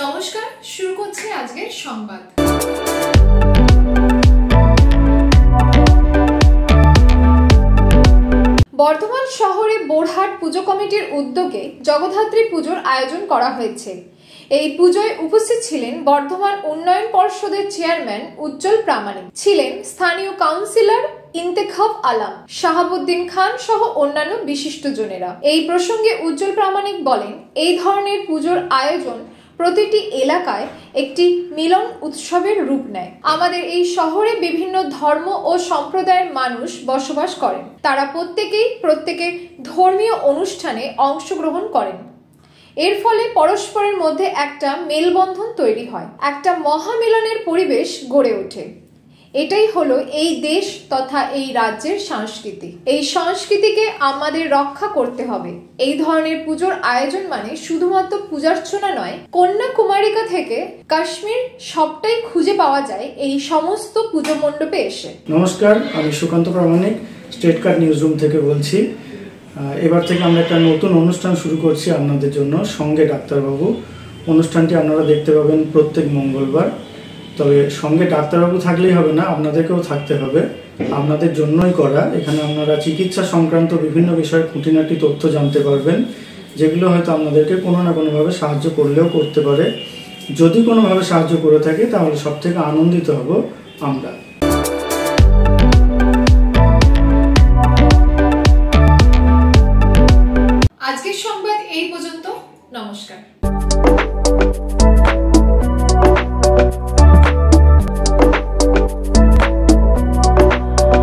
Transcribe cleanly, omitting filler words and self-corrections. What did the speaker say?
নমস্কার, শুরু করছি আজকের সংবাদ। বর্ধমান শহরে বোরহাট পুজো কমিটির উদ্যোগে জগদ্ধাত্রী পুজোর আয়োজন করা হয়েছে। এই পুজোয় উপস্থিত ছিলেন বর্ধমান উন্নয়ন পর্ষদের চেয়ারম্যান উজ্জ্বল প্রামাণিক, ছিলেন স্থানীয় কাউন্সিলর ইন্তেখাব আলম, শাহাবুদ্দিন খান সহ অন্যান্য বিশিষ্টজনেরা। এই প্রসঙ্গে উজ্জ্বল প্রামাণিক বলেন, এই ধরনের পুজোর আয়োজন প্রতিটি এলাকায় একটি মিলন উৎসবের রূপ নেয়। আমাদের এই শহরে বিভিন্ন ধর্ম ও সম্প্রদায়ের মানুষ বসবাস করেন। তারা প্রত্যেকের ধর্মীয় অনুষ্ঠানে অংশগ্রহণ করেন। এর ফলে পরস্পরের মধ্যে একটা মেলবন্ধন তৈরি হয়, একটা মহামিলনের পরিবেশ গড়ে ওঠে। এটাই হলো এই দেশ তথা এই রাজ্যের সংস্কৃতি। এই সংস্কৃতিকে আমাদের রক্ষা করতে হবে। এই ধরনের পুজোর আয়োজন মানে শুধুমাত্র পূজার্চনা নয়, কন্যাকুমারিকা থেকে কাশ্মীর সবটাই খুঁজে পাওয়া যায় এই সমস্ত পুজো মণ্ডপে এসে। নমস্কার, আমি সুকান্ত প্রামাণিক স্টেট কার্ড নিউজ রুম থেকে বলছি। এবার থেকে আমরা একটা নতুন অনুষ্ঠান শুরু করছি আপনাদের জন্য, সঙ্গে ডাক্তারবাবু। অনুষ্ঠানটি আপনারা দেখতে পাবেন প্রত্যেক মঙ্গলবার। তবে সঙ্গে ডাক্তারবাবু থাকলেই হবে না, আপনাদেরকেও থাকতে হবে। আপনাদের জন্যই করা। এখানে আপনারা চিকিৎসা সংক্রান্ত বিভিন্ন বিষয়ে খুঁটিনাটি তথ্য জানতে পারবেন, যেগুলো হয়তো আপনাদেরকে কোনো না কোনোভাবে সাহায্য করলেও করতে পারে। যদি কোনোভাবে সাহায্য করে থাকে তাহলে সব থেকে আনন্দিত হব আমরা।